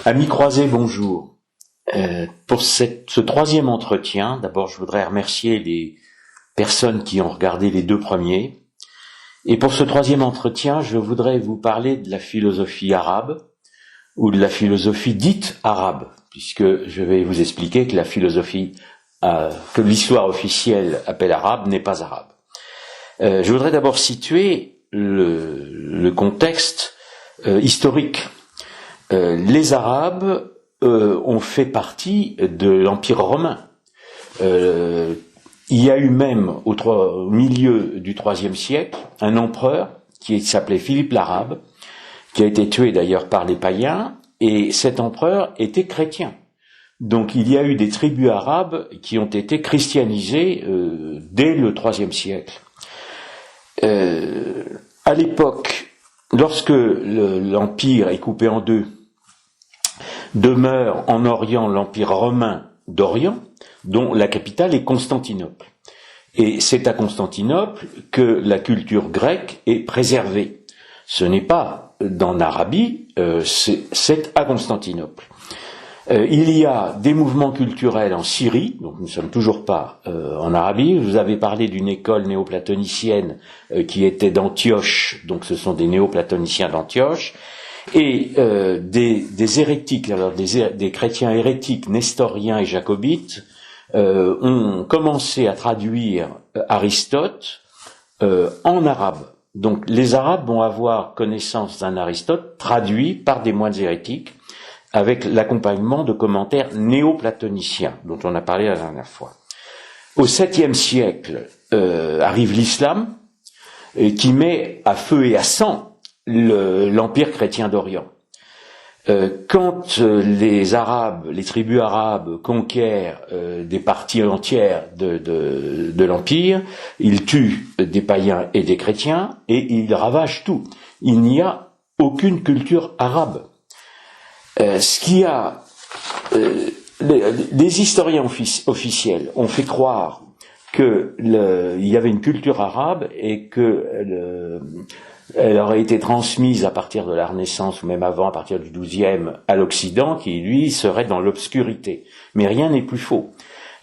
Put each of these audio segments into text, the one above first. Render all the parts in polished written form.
Amis croisés, bonjour. Pour ce troisième entretien, d'abord je voudrais remercier les personnes qui ont regardé les deux premiers. Et pour ce troisième entretien, je voudrais vous parler de la philosophie arabe, ou de la philosophie dite arabe, puisque je vais vous expliquer que la philosophie que l'histoire officielle appelle arabe n'est pas arabe. Je voudrais d'abord situer le contexte historique. Les Arabes ont fait partie de l'Empire romain. Il y a eu même au milieu du IIIe siècle un empereur qui s'appelait Philippe l'Arabe, qui a été tué d'ailleurs par les païens, et cet empereur était chrétien. Donc il y a eu des tribus arabes qui ont été christianisées dès le IIIe siècle. À l'époque, lorsque l'Empire est coupé en deux, demeure en Orient l'Empire romain d'Orient, dont la capitale est Constantinople. Et c'est à Constantinople que la culture grecque est préservée. Ce n'est pas en Arabie, c'est à Constantinople. Il y a des mouvements culturels en Syrie, donc nous ne sommes toujours pas en Arabie. Je vous avais parlé d'une école néoplatonicienne qui était d'Antioche, donc ce sont des néoplatoniciens d'Antioche, et des hérétiques, alors des chrétiens hérétiques, nestoriens et jacobites, ont commencé à traduire Aristote en arabe. Donc les Arabes vont avoir connaissance d'un Aristote traduit par des moines hérétiques, avec l'accompagnement de commentaires néoplatoniciens, dont on a parlé la dernière fois. Au 7e siècle arrive l'islam, qui met à feu et à sang l'empire chrétien d'Orient. Quand les tribus arabes conquièrent des parties entières de l'empire, ils tuent des païens et des chrétiens, et ils ravagent tout. Il n'y a aucune culture arabe. Les historiens officiels ont fait croire que il y avait une culture arabe et que elle aurait été transmise à partir de la Renaissance ou même avant, à partir du XIIe, à l'Occident, qui lui serait dans l'obscurité. Mais rien n'est plus faux.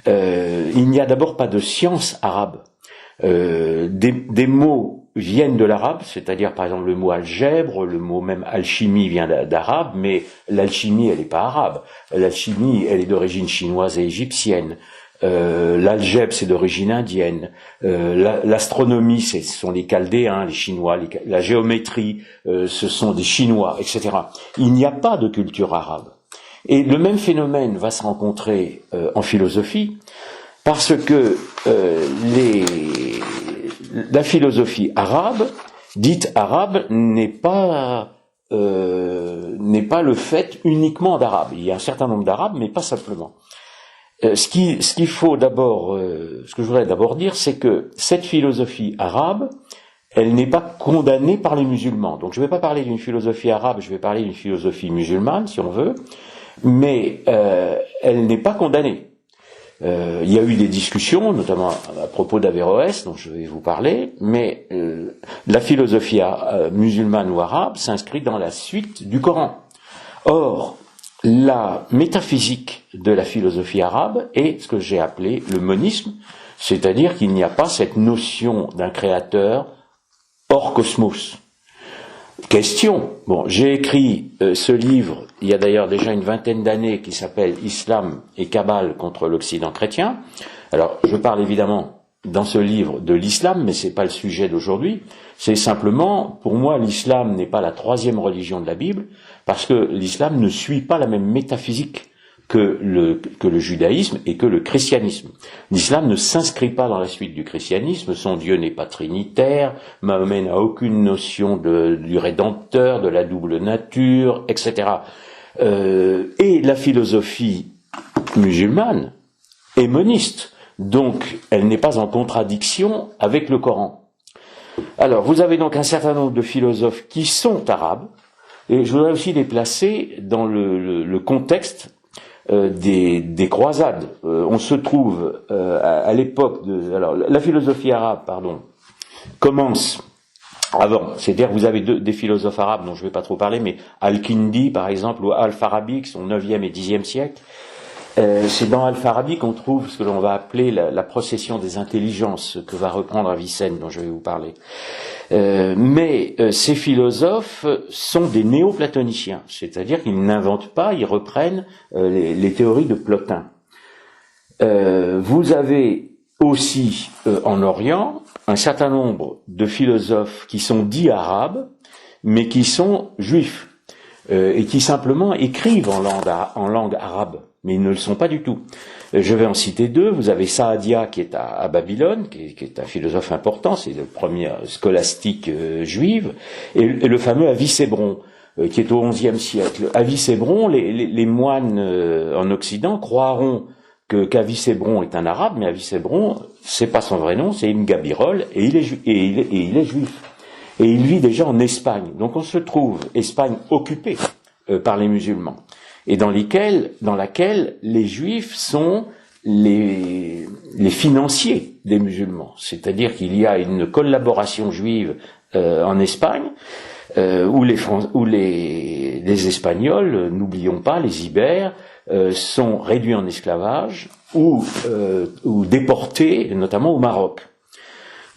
Il n'y a d'abord pas de science arabe. Des mots viennent de l'arabe, c'est-à-dire par exemple le mot algèbre, le mot même alchimie vient d'arabe, mais l'alchimie elle n'est pas arabe. L'alchimie elle est d'origine chinoise et égyptienne. L'algèbre c'est d'origine indienne. L'astronomie ce sont les Chaldéens, les Chinois. La géométrie ce sont des Chinois, etc. Il n'y a pas de culture arabe. Et le même phénomène va se rencontrer en philosophie, parce que la philosophie arabe, dite arabe, n'est pas le fait uniquement d'arabes. Il y a un certain nombre d'arabes, mais pas simplement. Ce qu'il faut d'abord, ce que je voudrais d'abord dire, c'est que cette philosophie arabe, elle n'est pas condamnée par les musulmans. Donc je ne vais pas parler d'une philosophie arabe, je vais parler d'une philosophie musulmane, si on veut, mais elle n'est pas condamnée. Il y a eu des discussions, notamment à propos d'Averroès, dont je vais vous parler, mais la philosophie musulmane ou arabe s'inscrit dans la suite du Coran. Or, la métaphysique de la philosophie arabe est ce que j'ai appelé le monisme, c'est-à-dire qu'il n'y a pas cette notion d'un créateur hors cosmos. Question. Bon, j'ai écrit ce livre, il y a d'ailleurs déjà une vingtaine d'années, qui s'appelle Islam et Kabbale contre l'Occident chrétien. Alors, je parle évidemment dans ce livre de l'islam, mais c'est pas le sujet d'aujourd'hui. C'est simplement, pour moi, l'islam n'est pas la troisième religion de la Bible, parce que l'islam ne suit pas la même métaphysique que le judaïsme et que le christianisme. L'islam ne s'inscrit pas dans la suite du christianisme, son Dieu n'est pas trinitaire, Mahomet n'a aucune notion du rédempteur, de la double nature, etc. Et la philosophie musulmane est moniste, donc elle n'est pas en contradiction avec le Coran. Alors, vous avez donc un certain nombre de philosophes qui sont arabes, et je voudrais aussi les placer dans le contexte des croisades. On se trouve à l'époque alors la philosophie arabe, commence Avant, c'est-à-dire que vous avez des philosophes arabes dont je ne vais pas trop parler, mais Al-Kindi par exemple ou Al-Farabi qui sont au 9e et 10e siècle. C'est dans Al-Farabi qu'on trouve ce que l'on va appeler la procession des intelligences que va reprendre Avicenne dont je vais vous parler. Mais ces philosophes sont des néo-platoniciens, c'est-à-dire qu'ils n'inventent pas, ils reprennent les théories de Plotin. Vous avez aussi en Orient un certain nombre de philosophes qui sont dits arabes, mais qui sont juifs, et qui simplement écrivent en langue arabe, mais ils ne le sont pas du tout. Je vais en citer deux. Vous avez Saadia qui est à Babylone, qui est un philosophe important, c'est le premier scolastique juive, et le fameux Avicebron, qui est au XIe siècle. Avicebron, les moines en Occident croiront qu'Avicebron est un arabe, mais Avicebron, c'est pas son vrai nom, c'est Ibn Gabirol, et il est juif. Et il vit déjà en Espagne. Donc on se trouve, Espagne occupée par les musulmans, et dans laquelle les juifs sont les financiers des musulmans. C'est-à-dire qu'il y a une collaboration juive en Espagne, où les Espagnols, n'oublions pas, les Ibères, sont réduits en esclavage ou déportés, notamment au Maroc.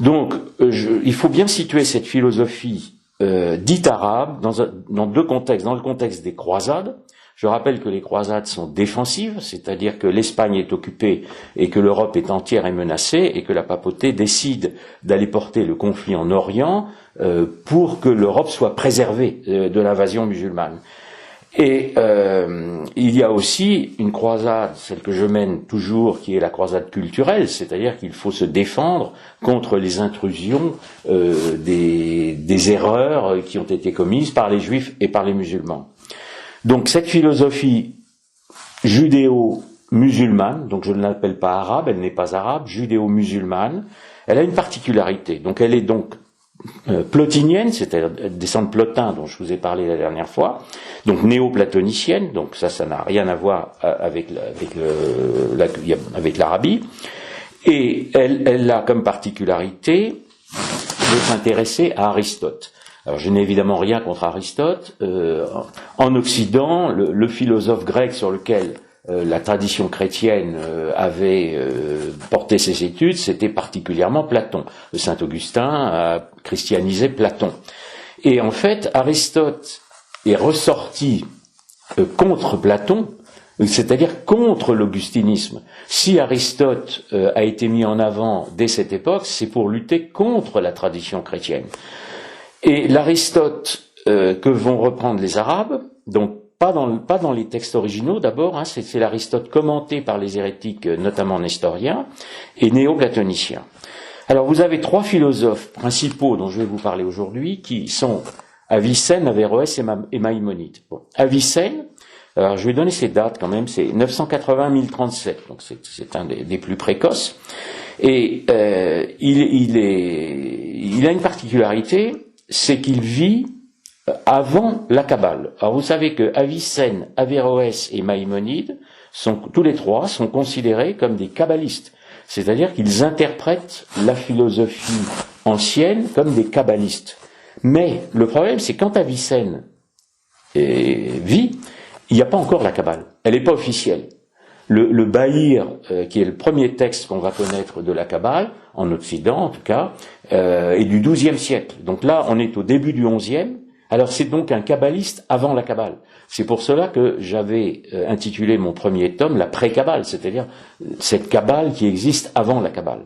Donc, il faut bien situer cette philosophie dite arabe dans deux contextes. Dans le contexte des croisades, je rappelle que les croisades sont défensives, c'est-à-dire que l'Espagne est occupée et que l'Europe est entière et menacée, et que la papauté décide d'aller porter le conflit en Orient pour que l'Europe soit préservée de l'invasion musulmane. Et il y a aussi une croisade, celle que je mène toujours, qui est la croisade culturelle, c'est-à-dire qu'il faut se défendre contre les intrusions des erreurs qui ont été commises par les juifs et par les musulmans. Donc cette philosophie judéo-musulmane, donc je ne l'appelle pas arabe, elle n'est pas arabe, judéo-musulmane, elle a une particularité. Donc elle est donc plotinienne, c'est-à-dire descendre Plotin dont je vous ai parlé la dernière fois, donc néo-platonicienne, donc ça n'a rien à voir avec l'Arabie, et elle a comme particularité de s'intéresser à Aristote. Alors je n'ai évidemment rien contre Aristote. En Occident, le philosophe grec sur lequel la tradition chrétienne avait porté ses études, c'était particulièrement Platon. Le Saint Augustin a christianisé Platon. Et en fait, Aristote est ressorti contre Platon, c'est-à-dire contre l'augustinisme. Si Aristote a été mis en avant dès cette époque, c'est pour lutter contre la tradition chrétienne. Et l'Aristote que vont reprendre les Arabes, donc pas dans les textes originaux d'abord, hein, c'est l'Aristote commenté par les hérétiques, notamment nestoriens, et néo-platoniciens. Alors vous avez trois philosophes principaux dont je vais vous parler aujourd'hui, qui sont Avicenne, Averroès et Maïmonide. Bon. Avicenne, alors je vais donner ses dates quand même, c'est 980-1037, donc c'est un des plus précoces, et il a une particularité, c'est qu'il vit avant la Kabbale. Alors vous savez que Avicenne, Averroès et Maïmonide, tous les trois sont considérés comme des kabbalistes, c'est-à-dire qu'ils interprètent la philosophie ancienne comme des kabbalistes. Mais le problème, c'est quand Avicenne vit, il n'y a pas encore la Kabbale, elle n'est pas officielle. Le Bahir, qui est le premier texte qu'on va connaître de la Kabbale, en Occident en tout cas, est du XIIe siècle. Donc là, on est au début du XIe. Alors c'est donc un kabbaliste avant la Kabbale. C'est pour cela que j'avais intitulé mon premier tome la pré-Kabbale, c'est-à-dire cette Kabbale qui existe avant la Kabbale.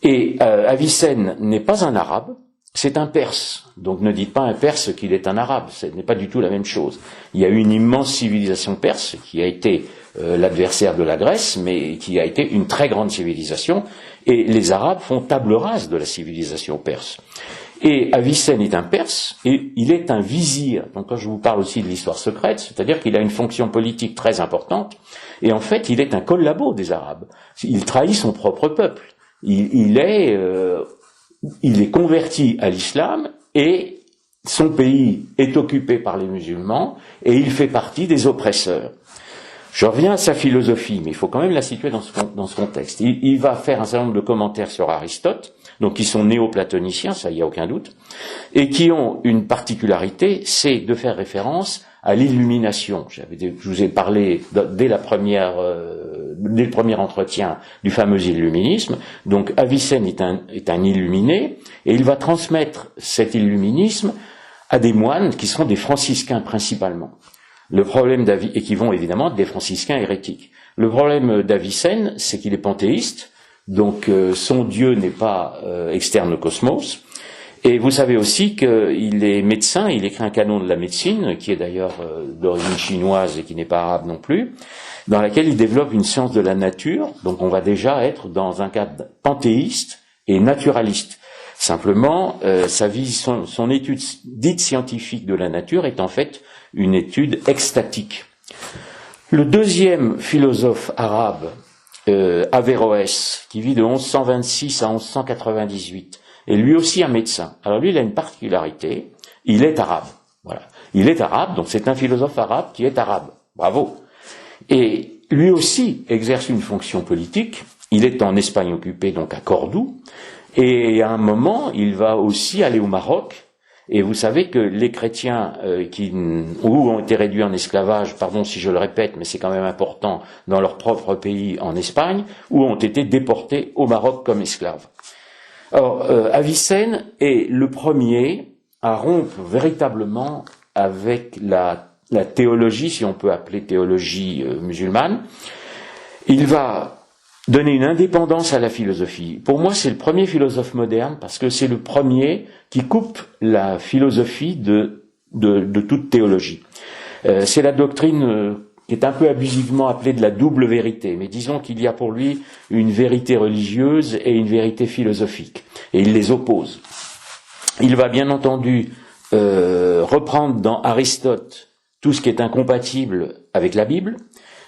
Et Avicenne n'est pas un arabe, c'est un perse. Donc ne dites pas un perse qu'il est un arabe, ce n'est pas du tout la même chose. Il y a eu une immense civilisation perse qui a été l'adversaire de la Grèce, mais qui a été une très grande civilisation, et les Arabes font table rase de la civilisation perse. Et Avicenne est un perse, et il est un vizir. Donc quand je vous parle aussi de l'histoire secrète, c'est-à-dire qu'il a une fonction politique très importante, et en fait il est un collabo des Arabes. Il trahit son propre peuple. Il est converti à l'islam, et son pays est occupé par les musulmans, et il fait partie des oppresseurs. Je reviens à sa philosophie, mais il faut quand même la situer dans ce contexte. Il va faire un certain nombre de commentaires sur Aristote, donc qui sont néo-platoniciens, ça y a aucun doute, et qui ont une particularité, c'est de faire référence à l'illumination. Je vous ai parlé dès le premier entretien du fameux illuminisme. Donc Avicenne est un illuminé, et il va transmettre cet illuminisme à des moines qui seront des franciscains principalement. Le problème et qui vont évidemment être des franciscains hérétiques. Le problème d'Avicenne, c'est qu'il est panthéiste, donc son Dieu n'est pas externe au cosmos. Et vous savez aussi qu'il est médecin, il écrit un canon de la médecine, qui est d'ailleurs d'origine chinoise et qui n'est pas arabe non plus, dans laquelle il développe une science de la nature. Donc on va déjà être dans un cadre panthéiste et naturaliste. Simplement, son étude dite scientifique de la nature est en fait une étude extatique. Le deuxième philosophe arabe, Averroès, qui vit de 1126 à 1198, est lui aussi un médecin. Alors lui, il a une particularité, il est arabe. Voilà. Il est arabe, donc c'est un philosophe arabe qui est arabe. Bravo. Et lui aussi exerce une fonction politique. Il est en Espagne occupée, donc à Cordoue. Et à un moment, il va aussi aller au Maroc. Et vous savez que les chrétiens où ont été réduits en esclavage, pardon si je le répète, mais c'est quand même important, dans leur propre pays en Espagne, ou ont été déportés au Maroc comme esclaves. Alors, Avicenne est le premier à rompre véritablement avec la théologie, si on peut appeler théologie musulmane. Il va donner une indépendance à la philosophie. Pour moi, c'est le premier philosophe moderne, parce que c'est le premier qui coupe la philosophie de toute théologie. C'est la doctrine qui est un peu abusivement appelée de la double vérité, mais disons qu'il y a pour lui une vérité religieuse et une vérité philosophique, et il les oppose. Il va bien entendu reprendre dans Aristote tout ce qui est incompatible avec la Bible,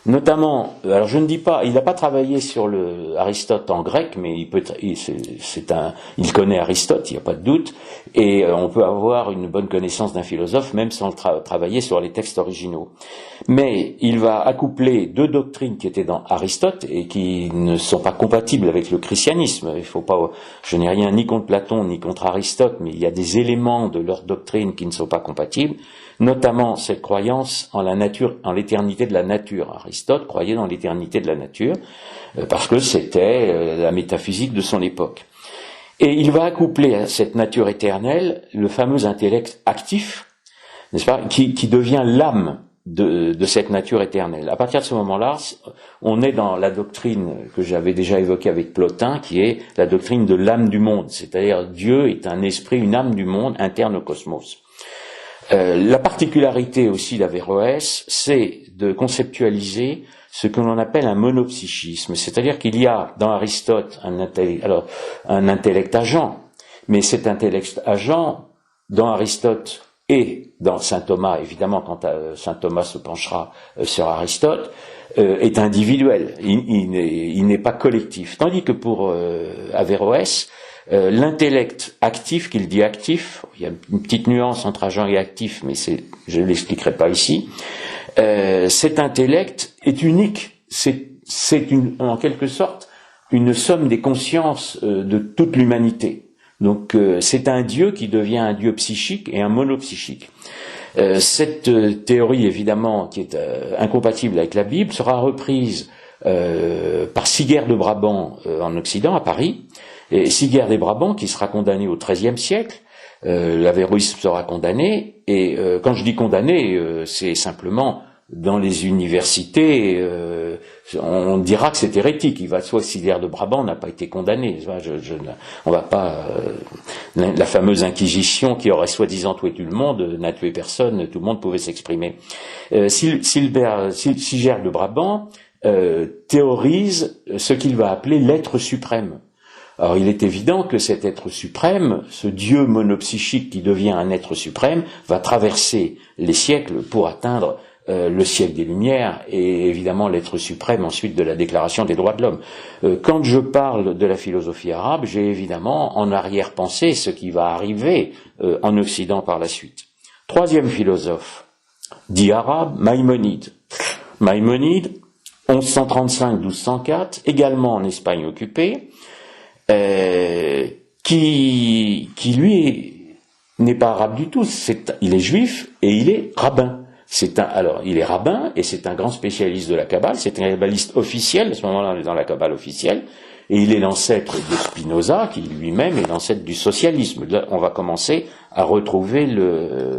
notamment, alors je ne dis pas, il n'a pas travaillé sur Aristote en grec, mais il connaît Aristote, il n'y a pas de doute, et on peut avoir une bonne connaissance d'un philosophe même sans travailler sur les textes originaux. Mais il va accoupler deux doctrines qui étaient dans Aristote et qui ne sont pas compatibles avec le christianisme. Je n'ai rien ni contre Platon ni contre Aristote, mais il y a des éléments de leur doctrine qui ne sont pas compatibles, notamment cette croyance en la nature, en l'éternité de la nature. Aristote croyait dans l'éternité de la nature, parce que c'était la métaphysique de son époque. Et il va accoupler à cette nature éternelle le fameux intellect actif, n'est-ce pas, qui devient l'âme de cette nature éternelle. À partir de ce moment-là, on est dans la doctrine que j'avais déjà évoquée avec Plotin, qui est la doctrine de l'âme du monde, c'est-à-dire Dieu est un esprit, une âme du monde interne au cosmos. La particularité aussi d'Averroès, c'est de conceptualiser ce que l'on appelle un monopsychisme, c'est-à-dire qu'il y a dans Aristote un intellect agent, mais cet intellect agent, dans Aristote et dans saint Thomas, évidemment quand saint Thomas se penchera sur Aristote, est individuel, il n'est pas collectif, tandis que pour Averroès, l'intellect actif, qu'il dit actif, il y a une petite nuance entre agent et actif, mais je ne l'expliquerai pas ici, cet intellect est unique, c'est en quelque sorte une somme des consciences de toute l'humanité. Donc c'est un Dieu qui devient un Dieu psychique et un monopsychique. Cette théorie, évidemment, qui est incompatible avec la Bible, sera reprise par Siguer de Brabant en Occident, à Paris. Et Siguer des Brabant, qui sera condamné au XIIIe siècle, l'avéroïsme sera condamné, et quand je dis condamné, c'est simplement dans les universités, on dira que c'est hérétique. Il va de soi, Siguer de Brabant n'a pas été condamné. On va pas la fameuse Inquisition qui aurait soi-disant tué tout le monde n'a tué personne. Tout le monde pouvait s'exprimer. Siguer de Brabant théorise ce qu'il va appeler l'être suprême. Alors il est évident que cet être suprême, ce Dieu monopsychique qui devient un être suprême, va traverser les siècles pour atteindre le siècle des Lumières et évidemment l'être suprême ensuite de la Déclaration des droits de l'homme. Quand je parle de la philosophie arabe, j'ai évidemment en arrière-pensée ce qui va arriver en Occident par la suite. Troisième philosophe, dit arabe, Maïmonide. Maïmonide, 1135-1204, également en Espagne occupée, qui lui n'est pas arabe du tout. Il est juif et il est rabbin. Alors, il est rabbin et c'est un grand spécialiste de la Kabbale. C'est un kabbaliste officiel. À ce moment-là, on est dans la Kabbale officielle. Et il est l'ancêtre de Spinoza, qui lui-même est l'ancêtre du socialisme. Là, on va commencer à retrouver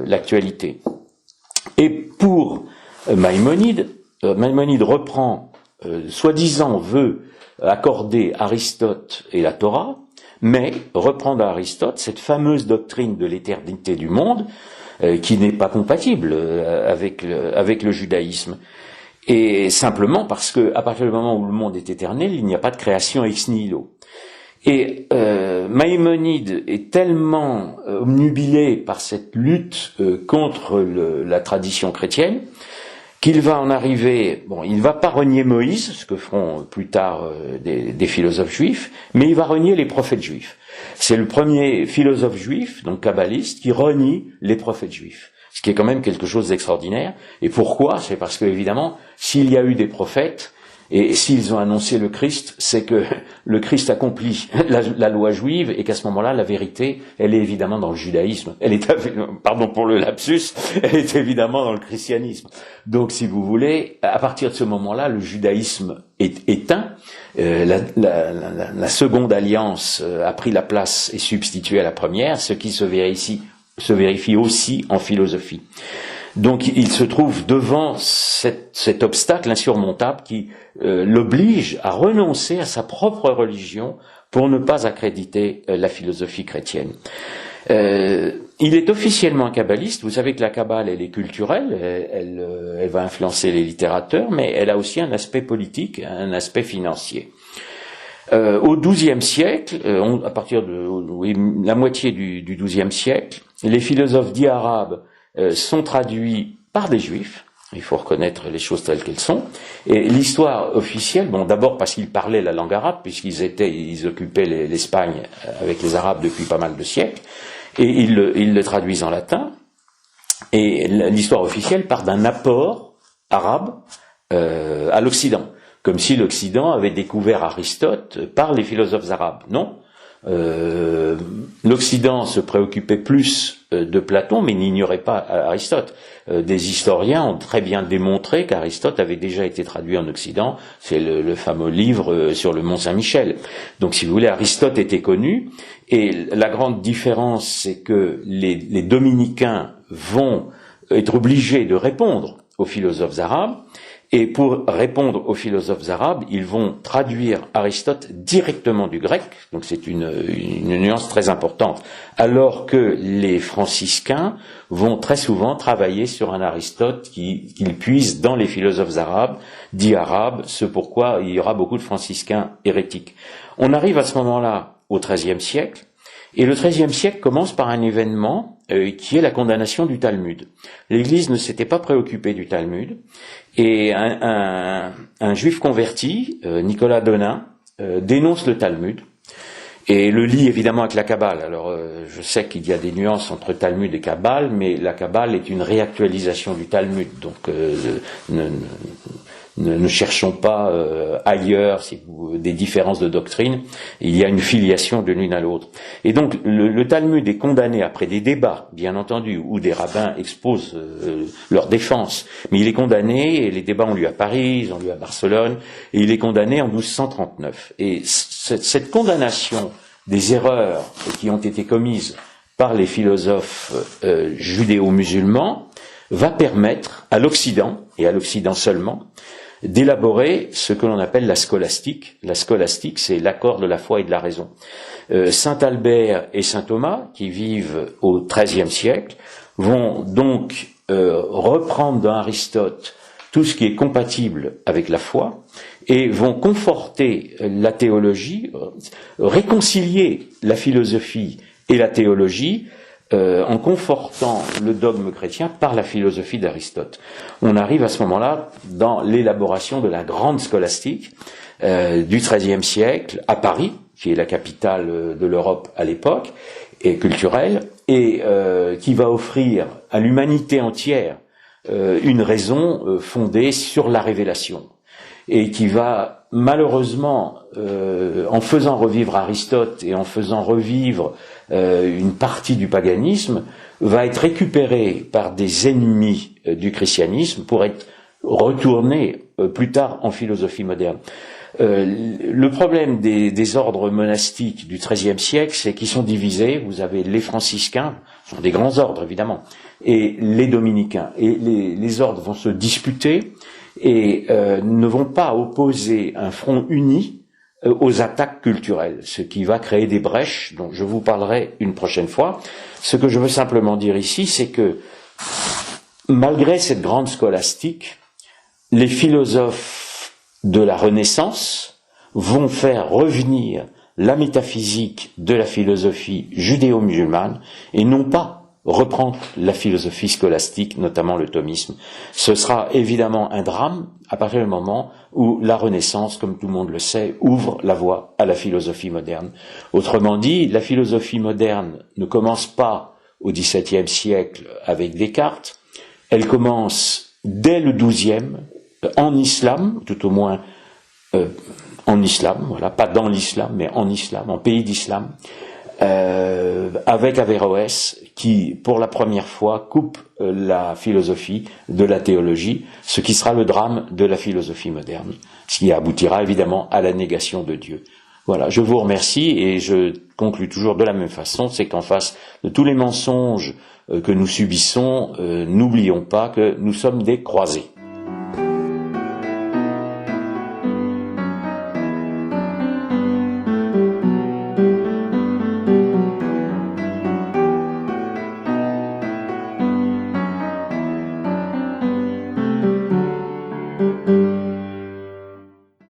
l'actualité. Et pour Maïmonide, Maïmonide reprend, soi-disant veut accorder Aristote et la Torah, mais reprend d'Aristote cette fameuse doctrine de l'éternité du monde, qui n'est pas compatible avec le judaïsme. Et simplement parce que à partir du moment où le monde est éternel, il n'y a pas de création ex nihilo. Et Maïmonide est tellement obnubilé par cette lutte contre la tradition chrétienne qu'il va en arriver, il ne va pas renier Moïse, ce que feront plus tard des philosophes juifs, mais il va renier les prophètes juifs. C'est le premier philosophe juif, donc kabbaliste, qui renie les prophètes juifs. Ce qui est quand même quelque chose d'extraordinaire. Et pourquoi? C'est parce que, évidemment, s'il y a eu des prophètes, et s'ils ont annoncé le Christ, c'est que le Christ accomplit la loi juive, et qu'à ce moment-là, la vérité, elle est évidemment dans le judaïsme. Pardon pour le lapsus, elle est évidemment dans le christianisme. Donc, si vous voulez, à partir de ce moment-là, le judaïsme est éteint. La seconde alliance a pris la place et substitué à la première, ce qui se vérifie aussi en philosophie. Donc il se trouve devant cet obstacle insurmontable qui l'oblige à renoncer à sa propre religion pour ne pas accréditer la philosophie chrétienne. Il est officiellement un kabbaliste. Vous savez que la Kabbale, elle est culturelle, elle va influencer les littérateurs, mais elle a aussi un aspect politique, un aspect financier. Au XIIe siècle, à partir de la moitié du XIIe siècle, les philosophes dits arabes sont traduits par des juifs. Il faut reconnaître les choses telles qu'elles sont. Et l'histoire officielle, d'abord parce qu'ils parlaient la langue arabe, puisqu'ils occupaient l'Espagne avec les Arabes depuis pas mal de siècles, et ils le traduisent en latin. Et l'histoire officielle part d'un apport arabe à l'Occident, comme si l'Occident avait découvert Aristote par les philosophes arabes. Non. L'Occident se préoccupait plus de Platon, mais n'ignorait pas Aristote. Des historiens ont très bien démontré qu'Aristote avait déjà été traduit en Occident. C'est le fameux livre sur le Mont Saint-Michel. Donc, si vous voulez, Aristote était connu. Et la grande différence, c'est que les dominicains vont être obligés de répondre aux philosophes arabes. Et pour répondre aux philosophes arabes, ils vont traduire Aristote directement du grec, donc c'est une nuance très importante, alors que les franciscains vont très souvent travailler sur un Aristote qu'ils puisent dans les philosophes arabes, dits arabes, ce pourquoi il y aura beaucoup de franciscains hérétiques. On arrive à ce moment-là au XIIIe siècle, et le XIIIe siècle commence par un événement qui est la condamnation du Talmud. L'Église ne s'était pas préoccupée du Talmud, et un juif converti, Nicolas Donin, dénonce le Talmud, et le lie évidemment avec la Kabbale. Alors je sais qu'il y a des nuances entre Talmud et Kabbale, mais la Kabbale est une réactualisation du Talmud, donc ne cherchons pas ailleurs des différences de doctrine, il y a une filiation de l'une à l'autre. Et donc le Talmud est condamné après des débats, bien entendu, où des rabbins exposent leur défense, mais il est condamné, et les débats ont lieu à Paris, ils ont lieu à Barcelone, et il est condamné en 1239. Et cette condamnation des erreurs qui ont été commises par les philosophes judéo-musulmans va permettre à l'Occident, et à l'Occident seulement, d'élaborer ce que l'on appelle la scolastique. La scolastique, c'est l'accord de la foi et de la raison. Saint Albert et saint Thomas, qui vivent au XIIIe siècle, vont donc reprendre dans Aristote tout ce qui est compatible avec la foi et vont conforter la théologie, réconcilier la philosophie et la théologie en confortant le dogme chrétien par la philosophie d'Aristote. On arrive à ce moment-là dans l'élaboration de la grande scolastique du XIIIe siècle à Paris, qui est la capitale de l'Europe à l'époque, et culturelle, et qui va offrir à l'humanité entière une raison fondée sur la révélation, et qui va malheureusement, en faisant revivre Aristote et en faisant revivre une partie du paganisme, va être récupéré par des ennemis du christianisme pour être retourné plus tard en philosophie moderne. Le problème des ordres monastiques du XIIIe siècle, c'est qu'ils sont divisés. Vous avez les franciscains, ce sont des grands ordres évidemment, et les dominicains. Et les ordres vont se disputer et ne vont pas opposer un front uni aux attaques culturelles, ce qui va créer des brèches dont je vous parlerai une prochaine fois. Ce que je veux simplement dire ici, c'est que malgré cette grande scolastique, les philosophes de la Renaissance vont faire revenir la métaphysique de la philosophie judéo-musulmane et non pas reprendre la philosophie scolastique, notamment le thomisme. Ce sera évidemment un drame à partir du moment où la Renaissance, comme tout le monde le sait, ouvre la voie à la philosophie moderne. Autrement dit, la philosophie moderne ne commence pas au XVIIe siècle avec Descartes, elle commence dès le XIIe, en islam, tout au moins en islam, voilà, pas dans l'islam, mais en islam, en pays d'islam, avec Averroès, qui, pour la première fois, coupe la philosophie de la théologie, ce qui sera le drame de la philosophie moderne, ce qui aboutira évidemment à la négation de Dieu. Voilà, je vous remercie et je conclus toujours de la même façon, c'est qu'en face de tous les mensonges que nous subissons, n'oublions pas que nous sommes des croisés.